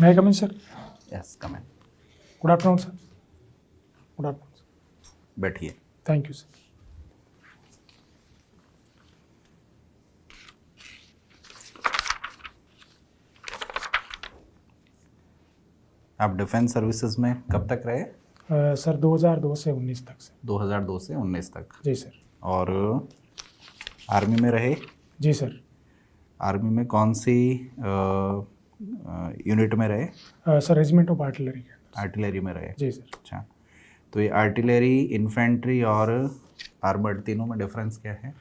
May I come in, sir? Yes come in. Good afternoon, sir. Good afternoon. बैठिए। Thank you, sir. आप defence services में कब तक रहे? सर 2002 से 19 तक से। 2002 से 19 तक। जी सर। और आर्मी में रहे? जी सर। आर्मी में कौन सी यूनिट में रहे? सर रेजिमेंट ऑफ आर्टिलरी के अंदर। आर्टिलरी में रहे? जी सर। अच्छा, तो ये आर्टिलरी, इन्फेंट्री और आर्मर्ड तीनों में डिफरेंस क्या है?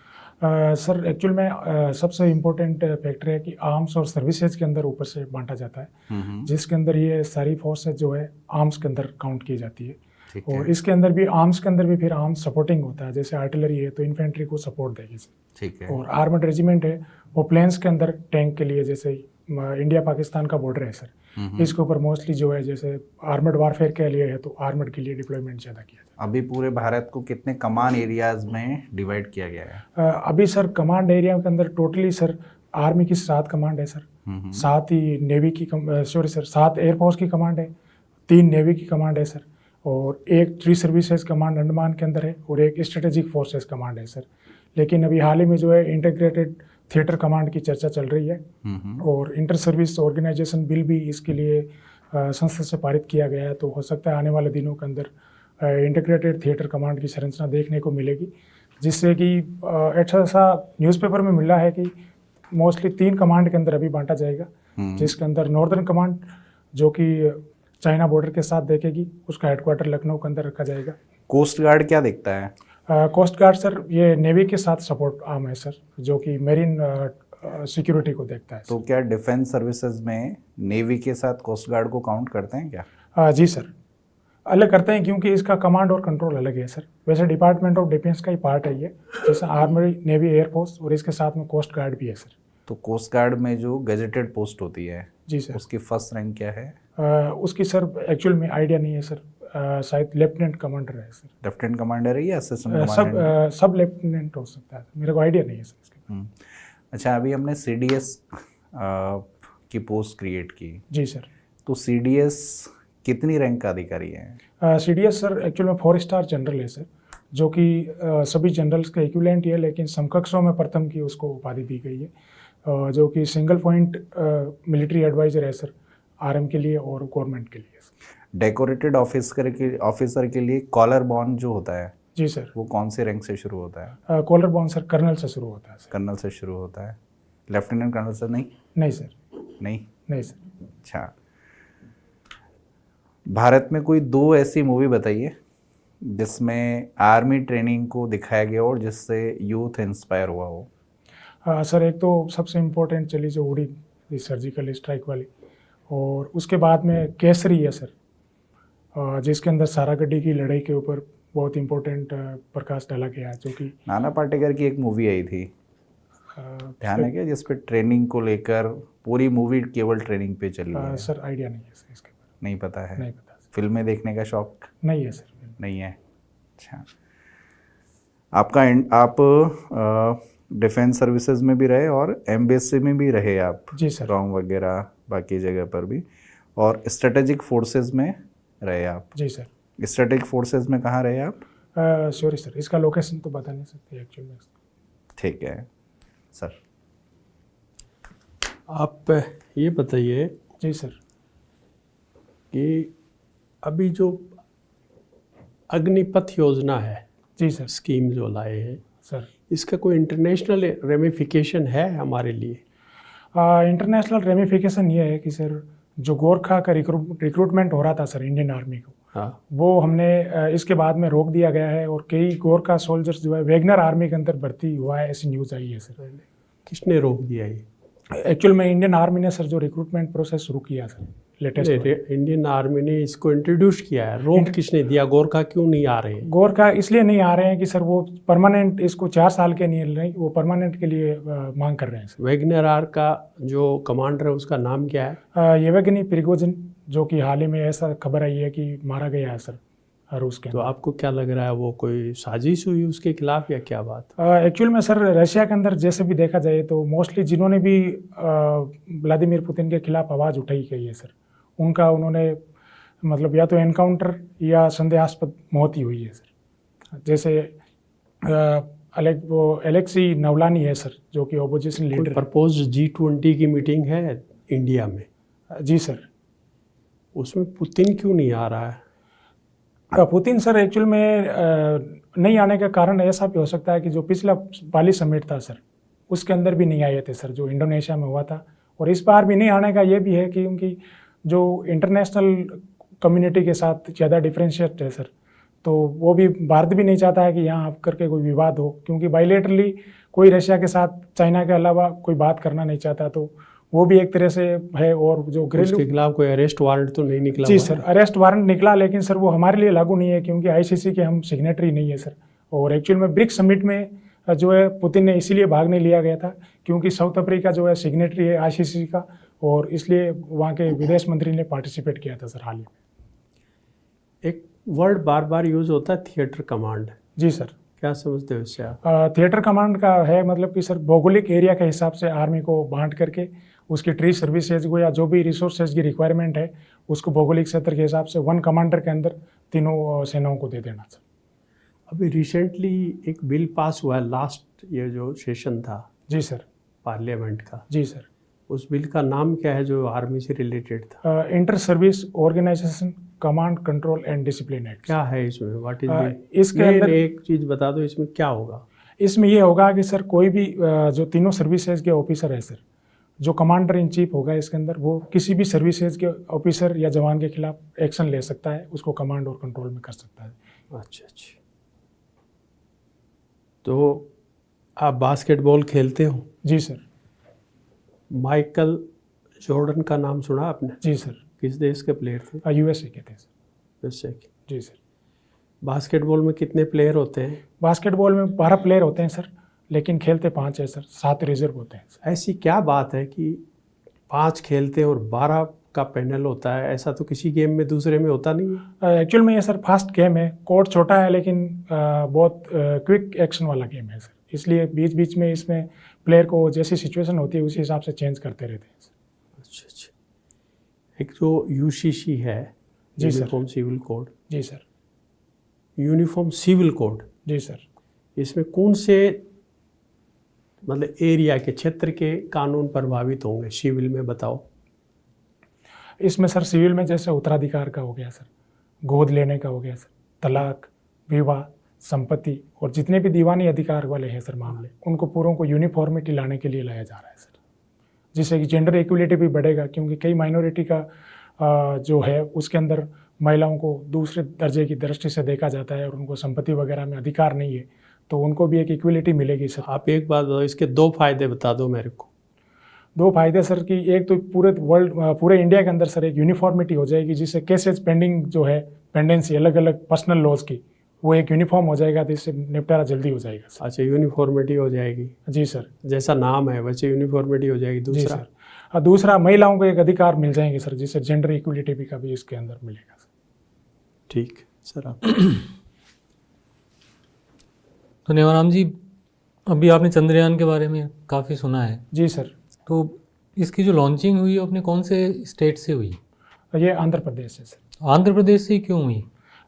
सर एक्चुअल में सबसे इम्पोर्टेंट फैक्टर है कि आर्म्स और सर्विसेज के अंदर ऊपर से बांटा जाता है, जिसके अंदर ये सारी फोर्सेज जो है आर्म्स के अंदर काउंट की जाती है। और इसके अंदर भी आर्म्स के अंदर भी फिर आर्म्स सपोर्टिंग होता है, जैसे आर्टिलरी है तो इन्फेंट्री को सपोर्ट देगी सर। ठीक है। और आर्मर्ड रेजिमेंट है वो प्लेन्स के अंदर टैंक के लिए, जैसे इंडिया पाकिस्तान का बॉर्डर है सर, इसके ऊपर मोस्टली जो है जैसे आर्मर्ड वारफेयर के लिए है तो आर्मर्ड के लिए डिप्लॉयमेंट ज़्यादा किया जाता है। अभी पूरे भारत को कितने कमांड एरियाज में डिवाइड किया गया है? अभी सर कमांड एरिया के अंदर टोटली सर आर्मी की 7 कमांड है सर, साथ ही नेवी की 7 एयरफोर्स की कमांड है, 3 नेवी की कमांड है सर, और एक 3 सर्विसेज कमांड अंडमान के अंदर है, और एक स्ट्रेटेजिक फोर्सेस कमांड है सर। लेकिन अभी हाल ही में जो है इंटीग्रेटेड थिएटर कमांड की चर्चा चल रही है, और इंटर सर्विस ऑर्गेनाइजेशन बिल भी इसके लिए संसद से पारित किया गया है। तो हो सकता है आने वाले दिनों के अंदर इंटीग्रेटेड थिएटर कमांड की संरचना देखने को मिलेगी, जिससे कि ऐसा न्यूज़पेपर में मिला है कि मोस्टली 3 कमांड के अंदर अभी बांटा जाएगा, जिसके अंदर नॉर्दर्न कमांड जो कि चाइना बॉर्डर के साथ देखेगी, उसका हेडक्वार्टर लखनऊ के अंदर रखा जाएगा। कोस्ट गार्ड क्या देखता है? कोस्ट गार्ड सर ये नेवी के साथ सपोर्ट आर्म है सर, जो कि मेरीन सिक्योरिटी को देखता है। तो क्या डिफेंस सर्विसेज में नेवी के साथ कोस्ट गार्ड को काउंट करते हैं क्या? जी सर, अलग करते हैं क्योंकि इसका कमांड और कंट्रोल अलग है सर। वैसे डिपार्टमेंट ऑफ डिफेंस का ही पार्ट है ये, जैसे आर्मी, नेवी, एयरफोर्स, और इसके साथ में कोस्ट गार्ड भी है सर। तो कोस्ट गार्ड में जो गजेटेड पोस्ट होती है, जी सर, उसकी फर्स्ट रैंक क्या है? उसकी सर एक्चुअल में आइडिया नहीं है सर, शायद लेफ्टिनेंट कमांडर है सर। लेफ्टिनेंट कमांडर है या असिस्टेंट कमांडर? सब लेफ्टिनेंट हो सकता है, मेरे को आइडिया नहीं है सर इसके। अच्छा, अभी हमने सीडीएस की पोस्ट क्रिएट की। जी सर। तो सीडीएस कितनी रैंक का अधिकारी है? सीडीएस सर एक्चुअल में 4 स्टार जनरल है सर, जो कि सभी जनरल्स का इक्विवेलेंट ही है, लेकिन समकक्षों में प्रथम की उसको उपाधि दी गई है, जो कि सिंगल पॉइंट मिलिट्री एडवाइजर है सर आरएम के लिए और गवर्नमेंट के लिए। डेकोरेटेड ऑफिसर के लिए कॉलर बॉन्ड जो होता है, जी सर, वो कौन से रैंक से शुरू होता है? कॉलर बॉन्ड सर कर्नल से शुरू होता है सर। कर्नल से शुरू होता है, लेफ्टिनेंट कर्नल से नहीं? नहीं सर। नहीं सर। अच्छा, भारत में कोई 2 ऐसी मूवी बताइए जिसमें आर्मी ट्रेनिंग को दिखाया गया और जिससे यूथ इंस्पायर हुआ हो। सर एक तो सबसे इम्पोर्टेंट चली जो उड़ी सर्जिकल स्ट्राइक वाली, और उसके बाद में केसरी है सर, जिसके अंदर सारागड्डी की लड़ाई के ऊपर बहुत इम्पोर्टेंट प्रकाश डाला गया है, जो कि नाना पाटेकर की एक मूवी आई थी, ध्यान है क्या, जिस पे ट्रेनिंग को लेकर पूरी मूवी केवल ट्रेनिंग पे चली है? सर आइडिया नहीं है सर इसके बारे में। नहीं पता है? नहीं पता। फिल्में देखने का शौक नहीं है सर। नहीं है? अच्छा, आप डिफेंस सर्विसेज में भी रहे और एम्बेसी में भी रहे आप? जी सर। रॉन्ग वगैरह बाकी जगह पर भी, और स्ट्रेटेजिक फोर्सेज में रहे आप? जी सर। स्ट्रेटेजिक फोर्सेज में कहाँ रहे आप? सॉरी सर, इसका लोकेशन तो बता नहीं सकते एक्चुअल में। ठीक है सर। आप ये बताइए जी सर, कि अभी जो अग्निपथ योजना है, जी सर, स्कीम जो लाए हैं सर, इसका कोई इंटरनेशनल रेमिफिकेशन है हमारे लिए? इंटरनेशनल रेमिफिकेशन ये है कि सर जो गोरखा का रिक्रूटमेंट हो रहा था सर इंडियन आर्मी को, हाँ, वो हमने इसके बाद में रोक दिया गया है, और कई गोरखा सोल्जर्स जो है वैगनर आर्मी के अंदर भर्ती हुआ है, ऐसी न्यूज़ आई है सर। किसने रोक दिया ये? एक्चुअल में इंडियन आर्मी ने सर जो रिक्रूटमेंट प्रोसेस शुरू किया सर लेटेस्ट। इंडियन आर्मी ने इसको इंट्रोड्यूस किया है, रोक किसने दिया? गोरखा क्यों नहीं आ रहे हैं? गोरखा इसलिए नहीं आ रहे हैं कि सर वो परमानेंट, इसको 4 साल के नहीं, वो परमानेंट के लिए मांग कर रहे हैं सर। वैगनर आर का जो कमांडर है उसका नाम क्या है? येवगेनी प्रिगोजिन, जो कि हाल ही में ऐसा खबर आई है कि मारा गया है सर रूस के। तो आपको क्या लग रहा है, वो कोई साजिश हुई उसके खिलाफ या क्या बात? एक्चुअल में सर रशिया के अंदर जैसे भी देखा जाए तो मोस्टली जिन्होंने भी व्लादिमीर पुतिन के खिलाफ आवाज़ उठाई गई है सर, उनका उन्होंने मतलब या तो एनकाउंटर या संदेहास्पद मौत ही हुई है सर। जैसे वो एलेक्सी नवलानी है सर, जो कि ओपोजिशन लीडर है। प्रपोज G20 की मीटिंग है इंडिया में। जी सर। उसमें पुतिन क्यों नहीं आ रहा है? पुतिन सर एक्चुअल में नहीं आने का कारण ऐसा भी हो सकता है कि जो पिछला बाली समिट था सर, उसके अंदर भी नहीं आए थे सर, जो इंडोनेशिया में हुआ था। और इस बार भी नहीं आने का ये भी है कि उनकी जो इंटरनेशनल कम्युनिटी के साथ ज़्यादा डिफ्रेंशिएट है सर, तो वो भी भारत भी नहीं चाहता है कि यहाँ आकर के कोई विवाद हो, क्योंकि बायलेटरली कोई रशिया के साथ चाइना के अलावा कोई बात करना नहीं चाहता, तो वो भी एक तरह से है। और जो घरेलू उसके खिलाफ कोई अरेस्ट वारंट तो नहीं निकला? जी सर, अरेस्ट वारंट निकला, लेकिन सर वो हमारे लिए लागू नहीं है, क्योंकि आईसीसी के हम सिग्नेटरी नहीं है सर। और एक्चुअल में ब्रिक्स समिट में जो है पुतिन ने इसीलिए भाग नहीं लिया गया था, क्योंकि साउथ अफ्रीका जो है सिग्नेटरी है आईसीसी का, और इसलिए वहाँ के विदेश मंत्री ने पार्टिसिपेट किया था सर हाल ही में। एक वर्ड बार बार यूज होता है, थिएटर कमांड। जी सर। क्या समझते हो इससे आप? थिएटर कमांड का है मतलब कि सर भौगोलिक एरिया के हिसाब से आर्मी को बांट करके उसकी ट्री सर्विसेज को या जो भी रिसोर्सेज की रिक्वायरमेंट है उसको भौगोलिक क्षेत्र के हिसाब से वन कमांडर के अंदर तीनों सेनाओं को दे देना सर। अभी रिसेंटली एक बिल पास हुआ है, लास्ट ये जो सेशन था जी सर पार्लियामेंट का। जी सर। उस बिल का नाम क्या है जो आर्मी से रिलेटेड था? Inter service organisation command control and discipline act. क्या है इसमें? व्हाट इज इसके अंदर एक चीज बता दो, इसमें क्या होगा? इसमें ये होगा कि सर कोई भी जो तीनों सर्विसेज के ऑफिसर है सर, जो कमांडर इन चीफ होगा इसके अंदर, वो किसी भी सर्विसेज के ऑफिसर या जवान के खिलाफ एक्शन ले सकता है, उसको कमांड और कंट्रोल में कर सकता है। अच्छा अच्छा। तो आप बास्केटबॉल खेलते हो? जी सर। माइकल जॉर्डन का नाम सुना आपने? जी सर। किस देश के प्लेयर थे? यूएसए के थे सर। यूएसए के। जी सर। बास्केटबॉल में कितने प्लेयर होते हैं? बास्केटबॉल में 12 प्लेयर होते हैं सर, लेकिन खेलते 5 है सर, 7 रिजर्व होते हैं सर। ऐसी क्या बात है कि 5 खेलते हैं और 12 का पैनल होता है? ऐसा तो किसी गेम में दूसरे में होता नहीं है। एक्चुअल में ये सर फास्ट गेम है, कोर्ट छोटा है, लेकिन बहुत क्विक एक्शन वाला गेम है सर, इसलिए बीच बीच में इसमें प्लेयर को जैसी सिचुएशन होती है उसी हिसाब से चेंज करते रहते हैं सर। अच्छा अच्छा। एक जो यूसीसी है, जी सर। Uniform civil code. जी सर। यूनिफॉर्म सिविल कोड, जी सर। इसमें कौन से मतलब एरिया के क्षेत्र के कानून प्रभावित होंगे सिविल में, बताओ? इसमें सर सिविल में जैसे उत्तराधिकार का हो गया सर, गोद लेने का हो गया सर, तलाक, विवाह, संपत्ति और जितने भी दीवानी अधिकार वाले हैं सर मामले, उनको पूरों को यूनिफॉर्मिटी लाने के लिए लाया जा रहा है सर, जिससे कि जेंडर इक्वलिटी भी बढ़ेगा, क्योंकि कई माइनॉरिटी का जो है उसके अंदर महिलाओं को दूसरे दर्जे की दृष्टि से देखा जाता है और उनको संपत्ति वगैरह में अधिकार नहीं है, तो उनको भी एक इक्वलिटी मिलेगी सर। आप एक बात बताओ, इसके 2 फायदे बता दो मेरे को। 2 फायदे सर कि एक तो पूरे वर्ल्ड, पूरे इंडिया के अंदर सर एक यूनिफॉर्मिटी हो जाएगी, जिससे केसेस पेंडिंग जो है, पेंडेंसी अलग अलग पर्सनल लॉज की, वो एक यूनिफॉर्म हो जाएगा, तो इससे निपटारा जल्दी हो जाएगा सर। अच्छा, यूनिफॉर्मिटी हो जाएगी। जी सर। जैसा नाम है वैसे यूनिफॉर्मिटी हो जाएगी। जी दूसरा? सर, दूसरा महिलाओं को एक अधिकार मिल जाएंगे सर, जिससे जेंडर इक्वलिटी भी का भी इसके अंदर मिलेगा सर। ठीक सर। आप तो नेवाराम जी, अभी आपने चंद्रयान के बारे में काफ़ी सुना है। जी सर। तो इसकी जो लॉन्चिंग हुई अपने कौन से स्टेट से हुई? ये आंध्र प्रदेश से सर। आंध्र प्रदेश से क्यों हुई?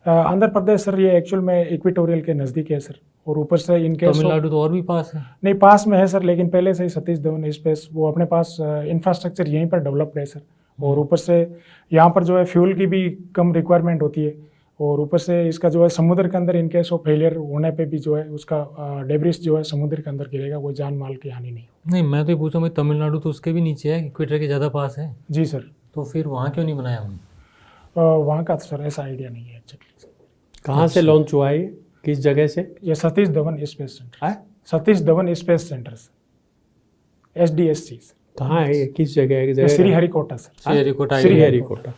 आंध्र प्रदेश सर ये एक्चुअल में इक्वेटोरियल के नज़दीक है सर, और ऊपर से इनके तमिलनाडु तो और भी पास है। नहीं, पास में है सर, लेकिन पहले से ही सतीश धवन स्पेस वो अपने पास इंफ्रास्ट्रक्चर यहीं पर डेवलप्ड है सर, और ऊपर से यहाँ पर जो है फ्यूल की भी कम रिक्वायरमेंट होती है, और ऊपर से इसका जो है समुद्र के अंदर इन केस ऑफ फेलियर होने पे भी जो है उसका डेब्रिस जो है समुद्र के अंदर गिरेगा, कोई जान माल की हानि नहीं। नहीं, मैं तो ये पूछा भाई, तमिलनाडु तो उसके भी नीचे है, इक्वेटर के ज़्यादा पास है। जी सर। तो फिर वहाँ क्यों नहीं बनाया हमने? वहाँ का तो सर ऐसा आइडिया नहीं है एक्चुअली। कहाँ से लॉन्च हुआ है? किस जगह से? ये सतीश धवन स्पेस सेंटर। है? Satish Dhawan space centre sir, SDSC। कहाँ है ये? किस जगह है? ये श्रीहरिकोटा सर। श्रीहरिकोटा। श्रीहरिकोटा।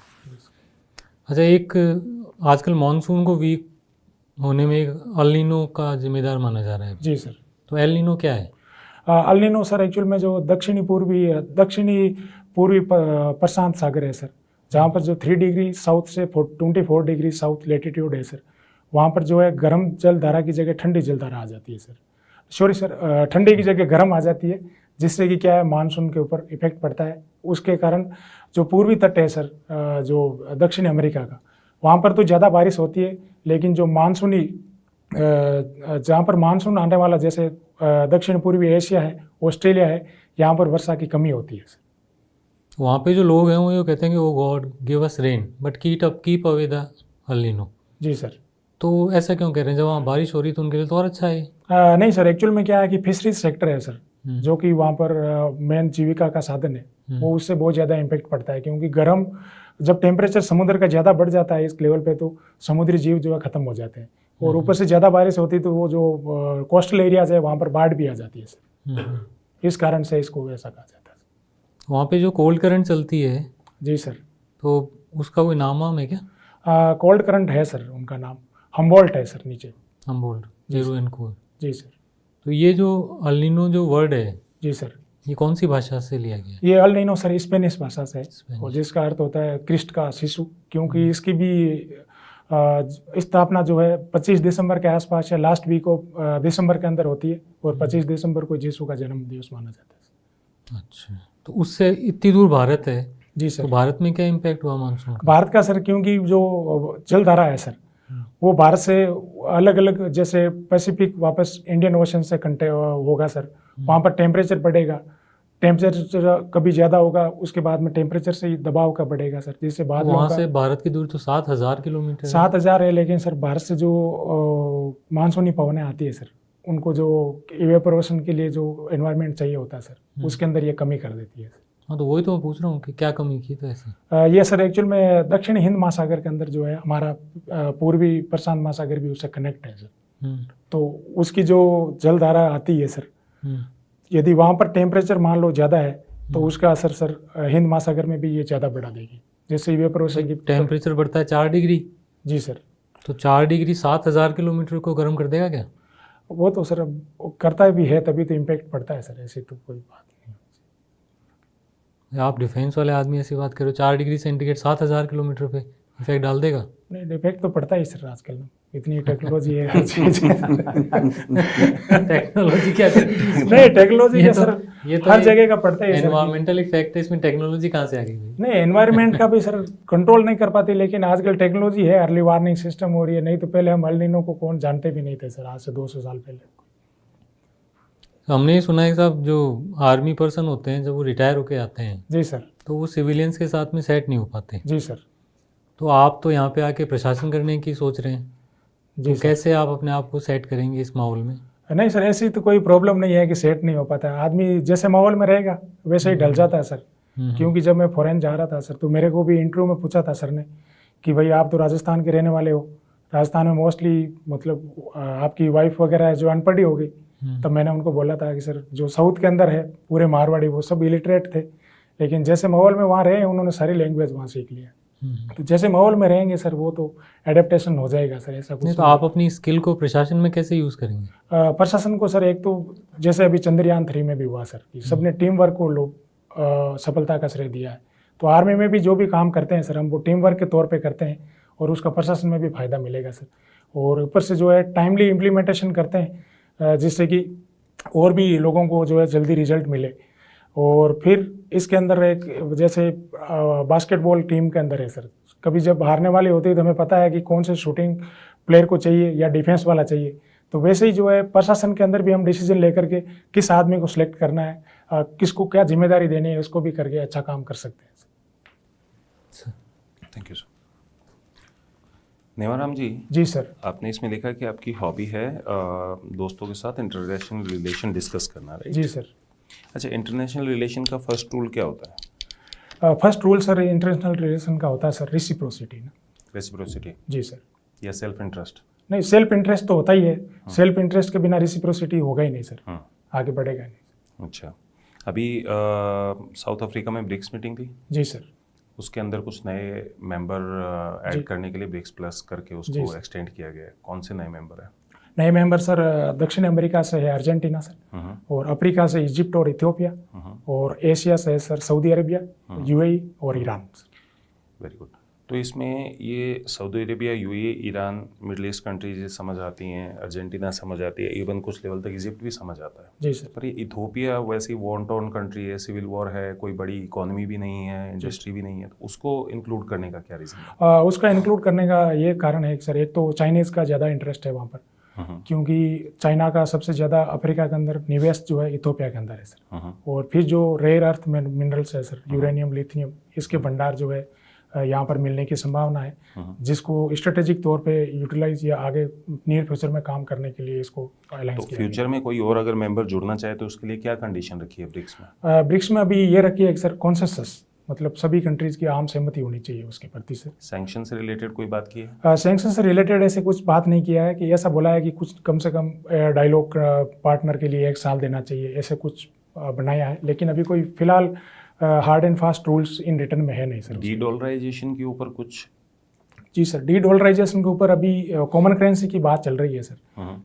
अच्छा, एक आजकल मानसून को वीक होने में एक अल नीनो का जिम्मेदार माना जा रहा है। जी सर। तो एल नीनो क्या है? अल नीनो सर एक्चुअल में जो दक्षिणी पूर्वी प्रशांत सागर है सर, जहाँ पर जो 3 डिग्री साउथ से 24 डिग्री साउथ लेटीट्यूड है सर, वहाँ पर जो है गर्म जल धारा की जगह ठंडी जल धारा आ जाती है सर। सॉरी सर, ठंडी की जगह गर्म आ जाती है, जिससे कि क्या है मानसून के ऊपर इफेक्ट पड़ता है। उसके कारण जो पूर्वी तट है सर, जो दक्षिण अमेरिका का, वहाँ पर तो ज़्यादा बारिश होती है, लेकिन जो मानसूनी जहाँ पर मानसून आने वाला जैसे दक्षिण पूर्वी एशिया है, ऑस्ट्रेलिया है, यहाँ पर वर्षा की कमी होती है सर। वहाँ पे जो लोग हैं वो ये कहते हैं कि वो God give us rain but keep away the El Nino. जी सर। तो ऐसा क्यों कह रहे हैं? जब वहाँ बारिश हो रही तो उनके लिए तो और अच्छा है। नहीं सर, एक्चुअल में क्या है कि फिशरीज सेक्टर है सर, जो कि वहाँ पर मेन जीविका का साधन है, वो उससे बहुत ज़्यादा इम्पेक्ट पड़ता है। क्योंकि गर्म जब टेम्परेचर समुद्र का ज़्यादा बढ़ जाता है इस लेवल पे, तो समुद्री जीव जो है ख़त्म हो जाते हैं, और ऊपर से ज़्यादा बारिश होती है तो वो जो कोस्टल एरियाज है वहाँ पर बाढ़ भी आ जाती है सर। इस कारण से इसको ऐसा कहा जाता है। वहाँ पे जो कोल्ड करंट चलती है, जी सर। तो उसका कोई नाम है क्या? कोल्ड करंट है सर, उनका नाम हम्बोल्ट है सर, नीचे हम्बोल्ट, जेरू एंड कोर। जी सर। तो ये जो एल नीनो जो वर्ड है, जी सर, ये कौन सी भाषा से लिया गया है? ये अल नीनो सर स्पेनिश भाषा से है, स्पेनिश। और जिसका अर्थ होता है क्रिस्ट का शिशु, क्योंकि इसकी भी स्थापना जो है 25 दिसंबर के आसपास या लास्ट वीक ऑफ दिसंबर के अंदर होती है, और 25 दिसंबर को यीशु का जन्म दिवस माना जाता है। अच्छा, तो उससे इतनी दूर भारत है, जी सर। तो भारत में क्या इम्पैक्ट हुआ मानसून का? भारत का सर, क्योंकि जो जलधारा है सर, वो भारत से अलग अलग, जैसे पैसिफिक वापस इंडियन ओशन से होगा सर, वहाँ पर टेम्परेचर बढ़ेगा, टेम्परेचर कभी ज़्यादा होगा, उसके बाद में टेम्परेचर से ही दबाव का बढ़ेगा सर, जिससे बाद में वहाँ से भारत की दूरी तो 7,000 किलोमीटर है। 7,000 है, लेकिन सर भारत से जो मानसूनी पवनें आती है सर, उनको जो इवेपोरेशन के लिए जो एनवायरनमेंट चाहिए होता है सर, उसके अंदर ये कमी कर देती है। हाँ, तो वही तो मैं पूछ रहा हूँ कि क्या कमी की तो ऐसे। ये सर एक्चुअल में दक्षिण हिंद महासागर के अंदर जो है हमारा पूर्वी प्रशांत महासागर भी उससे कनेक्ट है सर, तो उसकी जो जलधारा आती है सर, यदि वहाँ पर टेम्परेचर मान लो ज़्यादा है, तो उसका असर सर हिंद महासागर में भी ये ज़्यादा बढ़ा देगी, जैसे इवेपोरेशन की टेम्परेचर बढ़ता है 4 डिग्री। जी सर। तो 4 डिग्री 7,000 किलोमीटर को गर्म कर देगा क्या? वो तो सर अब करता भी है, तभी तो इम्पेक्ट पड़ता है सर, ऐसी तो कोई बात नहीं। आप डिफेंस वाले आदमी ऐसी बात करो, 4 डिग्री सेंटीग्रेड 7,000 किलोमीटर पे इफेक्ट डाल देगा? नहीं, इफेक्ट तो पड़ता ही सर, आजकल में इतनी टेक्नोलॉजी है। टेक्नोलॉजी क्या है? नहीं, टेक्नोलॉजी क्या सर, ये तो हर जगह का पड़ता है सर। एनवायरमेंटल इफेक्ट है, इसमें टेक्नोलॉजी कहाँ से आ गई? नहीं, एनवायरनमेंट का भी सर कंट्रोल नहीं कर पाते, लेकिन आजकल टेक्नोलॉजी है, अर्ली वार्निंग सिस्टम हो रही है। नहीं तो पहले हम एल नीनो को कौन जानते भी नहीं थे सर, आज से 200 साल पहले। हमने ये सुना है साहब, जो आर्मी पर्सन होते हैं जब वो रिटायर होके आते हैं, जी सर, तो वो सिविलियंस के साथ में सेट नहीं हो पाते। जी सर। तो आप तो यहाँ पे आके प्रशासन करने की सोच रहे हैं, जी तो कैसे आप अपने आप को सेट करेंगे इस माहौल में? नहीं सर, ऐसी तो कोई प्रॉब्लम नहीं है कि सेट नहीं हो पाता है। आदमी जैसे माहौल में रहेगा वैसे ही ढल जाता है सर। क्योंकि जब मैं फॉरेन जा रहा था सर, तो मेरे को भी इंटरव्यू में पूछा था सर ने कि भाई आप तो राजस्थान के रहने वाले हो, राजस्थान में मोस्टली मतलब आपकी वाइफ वगैरह जो अनपढ़ी हो गई। तब मैंने उनको बोला था कि सर जो साउथ के अंदर है पूरे मारवाड़ी वो सब इलिटरेट थे, लेकिन जैसे माहौल में वहाँ रहे उन्होंने सारी लैंग्वेज वहाँ सीख लिया। तो जैसे माहौल में रहेंगे सर वो तो एडेप्टेशन हो जाएगा सर, ऐसा कुछ नहीं। तो आप अपनी स्किल को प्रशासन में कैसे यूज़ करेंगे? प्रशासन को सर, एक तो जैसे अभी चंद्रयान 3 में भी हुआ सर कि सबने टीम वर्क को लोग सफलता का श्रेय दिया है। तो आर्मी में भी जो भी काम करते हैं सर, हम वो टीम वर्क के तौर पे करते हैं, और उसका प्रशासन में भी फ़ायदा मिलेगा सर। और ऊपर से जो है टाइमली इम्प्लीमेंटेशन करते हैं, जिससे कि और भी लोगों को जो है जल्दी रिजल्ट मिले। और फिर इसके अंदर एक जैसे बास्केटबॉल टीम के अंदर है सर, कभी जब हारने वाली होती है तो हमें पता है कि कौन से शूटिंग प्लेयर को चाहिए या डिफेंस वाला चाहिए। तो वैसे ही जो है प्रशासन के अंदर भी हम डिसीजन लेकर के किस आदमी को सिलेक्ट करना है, किसको क्या जिम्मेदारी देनी है, उसको भी करके अच्छा काम कर सकते हैं। Thank you sir. Nevaram ji. जी सर। आपने इसमें लिखा कि आपकी हॉबी है दोस्तों के साथ इंटरनेशनल रिलेशन डिस्कस करना, राइट? जी सर। अच्छा, इंटरनेशनल रिलेशन का फर्स्ट रूल क्या होता है? First rule sir international relation का होता है सर रेसिप्रोसिटी। रेसिप्रोसिटी? जी सर। या सेल्फ इंटरेस्ट? नहीं, सेल्फ इंटरेस्ट तो होता ही है। सेल्फ इंटरेस्ट के बिना रेसिप्रोसिटी होगा ही नहीं सर, आगे बढ़ेगा नहीं। अच्छा, अभी साउथ अफ्रीका में ब्रिक्स मीटिंग थी। जी सर। उसके अंदर कुछ नए मेंबर ऐड करने के लिए ब्रिक्स प्लस करके उसको एक्सटेंड किया गया है। कौन से नए मेंबर है? नए मेंबर सर दक्षिण अमेरिका से है अर्जेंटीना सर, और अफ्रीका से इजिप्ट और इथियोपिया, और एशिया से है सर सऊदी अरेबिया, यूएई और ईरान। Very good. तो इसमें ये Saudi Arabia, UAE, Iran, middle east countries समझ आती हैं, अर्जेंटीना समझ आती है, इवन कुछ लेवल तक इजिप्ट भी समझ आता है। जी सर। पर ये इथोपिया वैसी वॉर टॉर्न कंट्री है, सिविल वॉर है, कोई बड़ी इकोनॉमी भी नहीं है, इंडस्ट्री भी नहीं है, तो उसको इंक्लूड करने का क्या रीज़न है? उसका इंक्लूड करने का ये कारण है सर, एक तो चाइनीज़ का ज़्यादा इंटरेस्ट है वहाँ पर, क्योंकि चाइना का सबसे ज़्यादा अफ्रीका के अंदर निवेश जो है इथोपिया के अंदर है सर। और फिर जो रेयर अर्थ मिनरल्स है सर, यूरेनियम, लिथियम, इसके भंडार जो है यहाँ पर मिलने की संभावना है, जिसको स्ट्रेटेजिक तौर पे यूटिलाइज या आगे नियर फ्यूचर में काम करने के लिए इसको अलायंस तो फ्यूचर में कोई और अगर मेंबर जुड़ना चाहे तो उसके लिए क्या कंडीशन रखी है ब्रिक्स में? ब्रिक्स में अभी ये रखी है सर कॉन्सेंसस, मतलब सभी कंट्रीज की आम सहमति होनी चाहिए उसके प्रति सर। सैंक्शन से रिलेटेड कोई बात की है? सैंक्शन से रिलेटेड ऐसे कुछ बात नहीं किया है, कि ऐसा बोला है कि कुछ कम से कम डायलॉग पार्टनर के लिए 1 साल देना चाहिए, ऐसे कुछ बनाया है, लेकिन अभी कोई फिलहाल hard and fast rules in return में है नहीं सर। डी डॉलराइजेशन के ऊपर कुछ? जी सर, डी डॉलराइजेशन के ऊपर अभी कॉमन करेंसी की बात चल रही है सर,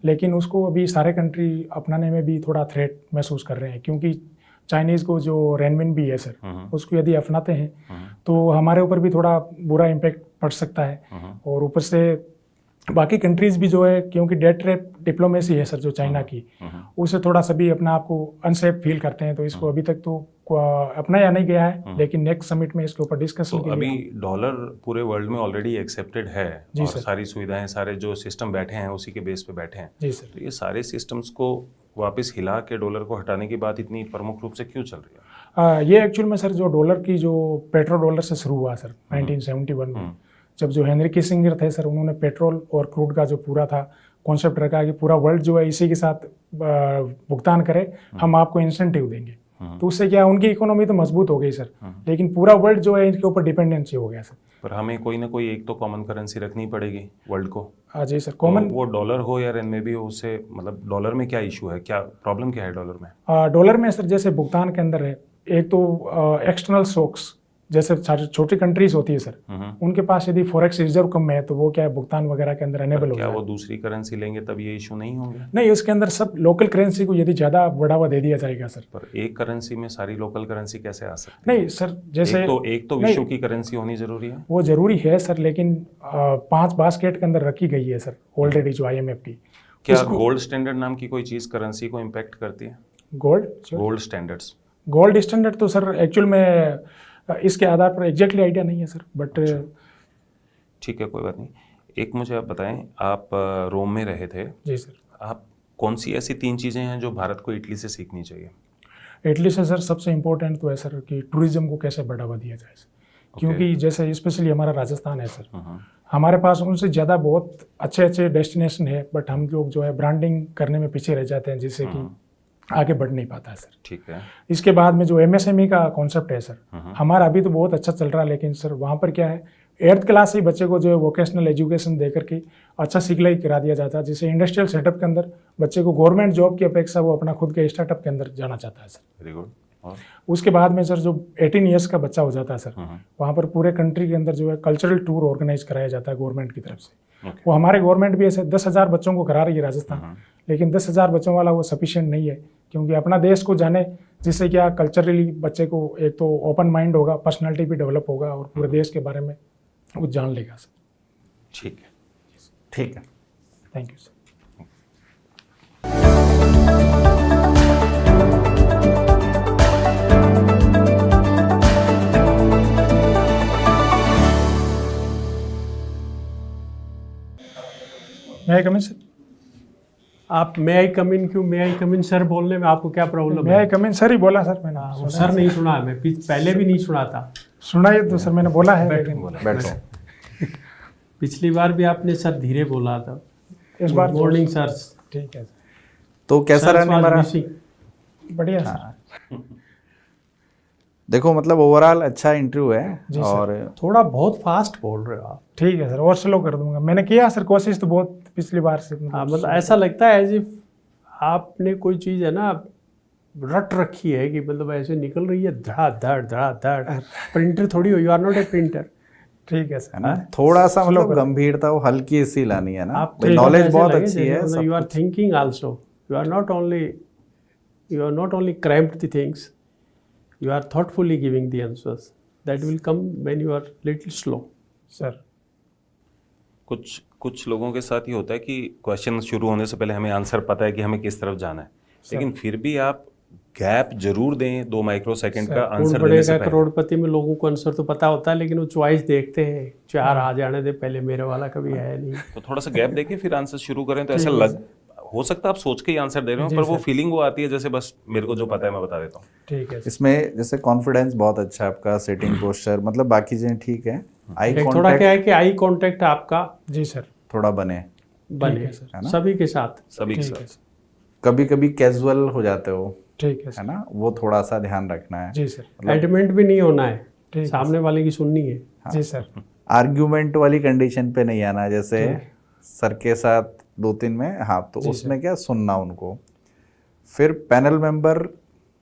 लेकिन उसको अभी सारे कंट्री अपनाने में भी थोड़ा थ्रेट महसूस कर रहे हैं, क्योंकि चाइनीज़ को जो रेनमिन भी है सर, उसको यदि अपनाते हैं तो हमारे ऊपर भी थोड़ा बुरा इम्पैक्ट पड़ सकता है। और ऊपर से बाकी कंट्रीज़ भी जो है, क्योंकि डेट ट्रैप डिप्लोमेसी है सर जो चाइना की, उससे थोड़ा सभी अपने आप को अनसेफ फील करते हैं, तो इसको अभी तक तो अपनाया नहीं गया है, लेकिन नेक्स्ट समिट में इसके ऊपर डिस्कशन तो अभी डॉलर पूरे वर्ल्ड में ऑलरेडी एक्सेप्टेड है और सर। सारी सुविधाएं, सारे जो सिस्टम बैठे हैं उसी के बेस पे बैठे हैं। जी सर। तो ये सारे सिस्टम्स को वापस हिला के डॉलर को हटाने की बात इतनी प्रमुख रूप से क्यों चल रही है? ये एक्चुअल में सर जो डॉलर की जो पेट्रो डॉलर से शुरू हुआ सर 1971 में, जब जो हेनरी किसिंगर थे सर, उन्होंने पेट्रोल और क्रूड का जो पूरा था कॉन्सेप्ट रखा कि पूरा वर्ल्ड जो है इसी के साथ भुगतान करे, हम आपको इंसेंटिव देंगे। तो उससे क्या, उनकी इकोनॉमी तो मजबूत हो गई सर, लेकिन पूरा वर्ल्ड जो है इनके ऊपर डिपेंडेंसी हो गया सर। पर हमें कोई ना कोई एक तो कॉमन करेंसी रखनी पड़ेगी वर्ल्ड को। हाँ जी सर, कॉमन वो डॉलर हो या रेनमेबी हो, उससे मतलब डॉलर में क्या इशू है, क्या प्रॉब्लम क्या है डॉलर में? डॉलर में सर जैसे भुगतान के अंदर है, एक तो एक्सटर्नल शॉक्स, जैसे छोटी कंट्रीज होती है सर, उनके पास यदि फॉरेक्स रिजर्व कम है तो वो क्या है, भुगतान वगैरह के अंदर अनेबल हो क्या जाए। वो दूसरी करेंसी लेंगे तब ये इशू नहीं होंगे? नहीं, उसके अंदर सब लोकल करेंसी को यदि ज़्यादा बढ़ावा दे दिया जाएगा सर। पर एक करेंसी में सारी लोकल करेंसी कैसे आ सकती है? नहीं सर, जैसे एक तो विश्व की करेंसी होनी जरूरी है। वो जरूरी है सर, लेकिन 5 बास्केट के अंदर रखी गई है सर ऑलरेडी जो IMF की। क्या गोल्ड स्टैंडर्ड नाम की कोई चीज़ करेंसी को इम्पैक्ट करती है? Gold standards? गोल्ड स्टैंडर्ड तो सर एक्चुअल में इसके आधार पर एग्जैक्टली आइडिया नहीं है सर, बट ठीक है, कोई बात नहीं। एक मुझे आप बताएं, आप रोम में रहे थे। जी सर। आप कौन सी ऐसी 3 चीज़ें हैं जो भारत को इटली से सीखनी चाहिए? इटली से सर सबसे इम्पोर्टेंट तो है सर कि टूरिज्म को कैसे बढ़ावा दिया जाए सर, क्योंकि जैसे स्पेशली हमारा राजस्थान है सर, हमारे पास उनसे ज़्यादा बहुत अच्छे अच्छे डेस्टिनेशन है, बट हम लोग जो है ब्रांडिंग करने में पीछे रह जाते हैं, जिससे कि आगे बढ़ नहीं पाता है सर। ठीक है। इसके बाद में जो MSME का कॉन्सेप्ट है सर, हमारा अभी तो बहुत अच्छा चल रहा है, लेकिन सर वहाँ पर क्या है, 8th क्लास से बच्चे को जो है वोकेशनल एजुकेशन दे करके अच्छा सिखलाई करा दिया जाता है, जिससे इंडस्ट्रियल सेटअप के अंदर बच्चे को गवर्नमेंट जॉब की अपेक्षा वो अपना खुद के स्टार्टअप के अंदर जाना चाहता है सर। Very good. और उसके बाद में सर जो 18 ईयर्स का बच्चा हो जाता है सर, वहाँ पर पूरे कंट्री के अंदर जो है कल्चरल टूर ऑर्गेनाइज कराया जाता है गवर्नमेंट की तरफ से। वो हमारे गवर्नमेंट भी ऐसे 10,000 बच्चों को करा रही है राजस्थान, लेकिन 10,000 बच्चों वाला वो सफिशिएंट नहीं है, क्योंकि अपना देश को जाने, जिससे क्या कल्चरली बच्चे को एक तो ओपन माइंड होगा, पर्सनालिटी भी डेवलप होगा और पूरे देश के बारे में वो जान लेगा सर। ठीक है, ठीक है, थैंक यू सर। मैं कम इन सर? आप मे आई कम इन क्यों, मे आई कम इन सर बोलने में आपको क्या प्रॉब्लम है? मैं कम इन सर ही बोला सर मैंने। वो सर नहीं सुना है, मैं पहले भी नहीं सुना था। सुना है तो सर मैंने बोला है, लेकिन बैठो। पिछली बार भी आपने सर धीरे बोला था। इस बार मॉर्निंग सर। ठीक है सर। तो कैसा रहने हमारा? बढ़िया सर। देखो मतलब ओवरऑल अच्छा इंटरव्यू है, और थोड़ा बहुत फास्ट बोल रहे हो आप। ठीक है सर, और स्लो कर दूंगा। मैंने किया सर कोशिश तो बहुत पिछली बार से। हाँ, मतलब ऐसा लगता है एज इफ आपने कोई चीज़ है ना रट रखी है, कि मतलब ऐसे निकल रही है धड़ा धड़। प्रिंटर थोड़ी हो, you are not a printer. ठीक है सर। है ना, थोड़ा सा मतलब गंभीरता वो हल्की सी लानी है ना। आप नॉलेज बहुत अच्छी है। You are thinking also, you are not only cramped the things, you are thoughtfully giving the answers that will come when you are little slow. Sir कुछ कुछ लोगों के साथ ये होता है कि क्वेश्चन शुरू होने से पहले हमें आंसर पता है कि हमें किस तरफ जाना है, लेकिन फिर भी आप गैप जरूर दें 2 माइक्रोसेकंड का कौन आंसर देने से बनेगा पहले। करोड़पति में लोगों को आंसर तो पता होता है, लेकिन वो चॉइस देखते हैं 4 आ जाने दे पहले, मेरे वाला कभी है नहीं। तो थोड़ा सा गैप देके फिर आंसर शुरू करें तो ऐसा लग हो सकता है आप सोच के ही आंसर दे रहे हो, पर वो फीलिंग वो आती है जैसे बस मेरे को जो पता है मैं बता देता हूँ। ठीक है सर। इसमें जैसे कॉन्फिडेंस बहुत अच्छा है आपका, सिटिंग पोस्चर, मतलब बाकी चीजें ठीक है, आई एक थोड़ा कांटेक्ट क्या है कि आई कांटेक्ट आपका जी सर। थोड़ा बने, बने सभी के साथ। सभी के ठीक है साथ। सर। कभी कभी कैजुअल हो जाते हो, ठीक है है सर। ना, वो थोड़ा सा ध्यान रखना है। जी सर। एडमेंट भी नहीं होना है, ठीक है सामने वाले की सुननी है। जी सर। आर्ग्यूमेंट वाली कंडीशन पे नहीं आना, जैसे सर के साथ 2-3 में, हाँ तो उसमें क्या सुनना उनको, फिर पैनल मेंबर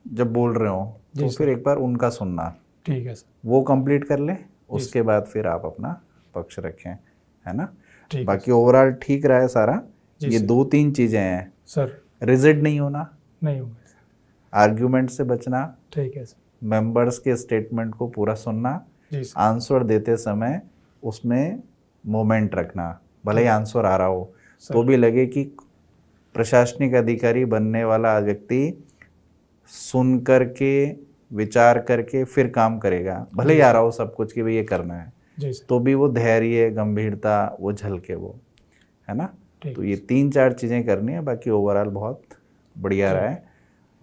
जब बोल रहे हो तो फिर एक बार उनका सुनना, ठीक है सर। वो कंप्लीट कर ले, उसके बाद फिर आप अपना पक्ष रखें, है ना। ठीक है बाकी ओवरऑल ठीक रहा है सारा। ये 2-3 चीजें हैं, सर। रिजिड नहीं होना, नहीं होगा सर। आर्ग्यूमेंट से बचना, ठीक है सर। मेंबर्स के स्टेटमेंट को पूरा सुनना, जी सर। आंसर देते समय उसमें मोमेंट रखना, भले ही आंसर आ रहा हो तो भी लगे कि प्रशासनिक अधिकारी बनने वाला व्यक्ति सुन करके विचार करके फिर काम करेगा, भले ही आ रहा हो सब कुछ कि भाई ये करना है, जी सर। तो भी वो धैर्य गंभीरता वो झलके, वो है ना। ठीक तो ये 3-4 चीजें करनी है, बाकी ओवरऑल बहुत बढ़िया रहा है।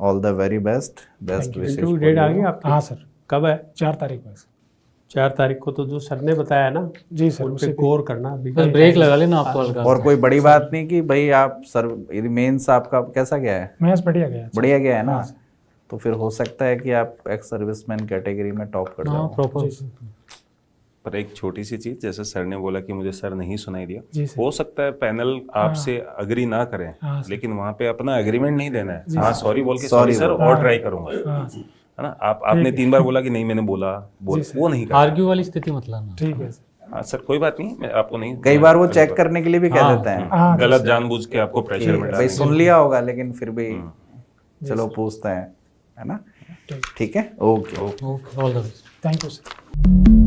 All the very best Vishesh. Interview date आ गई आपकी? हाँ सर। कब है? 4 तारीख को है सर। 4 तारीख को। तो जो सर ने बताया ना, जी सर। उन पे उसी गौर करना अभी। बस ब्रेक लगा लेना आप तो हल्का। और कोई बड़ी बात नहीं कि भाई आप सर, मेंस आपका कैसा गया है? मैच बढ़िया गया। बढ़िया गया है ना, तो फिर हो सकता है कि आप एक्स सर्विसमैन कैटेगरी में टॉप कर हाँ जाओ। प्रॉपर। पर एक छोटी सी चीज, जैसे सर ने बोला कि मुझे सर नहीं सुनाई दिया, जी सर। हो सकता है पैनल आपसे अग्री ना करें, हाँ सर। लेकिन वहां पे अपना एग्रीमेंट नहीं देना है। हाँ सॉरी बोल के Sorry सॉरी सर बोलो। और ट्राई करूंगा, हाँ है ना। आपने 3 बार बोला कि नहीं मैंने बोला, वो नहीं करना। आर्ग्यू वाली स्थिति मत लाना। ठीक है सर। हाँ सर कोई बात नहीं, मैं आपको नहीं, कई बार वो चेक करने के लिए भी कह देते हैं हाँ गलत जानबूझ के आपको प्रेशर में भाई डालेंगे। सुन लिया होगा लेकिन फिर भी चलो पूछते हैं, है ना। ठीक है, okay. Okay all the best. Thank you sir.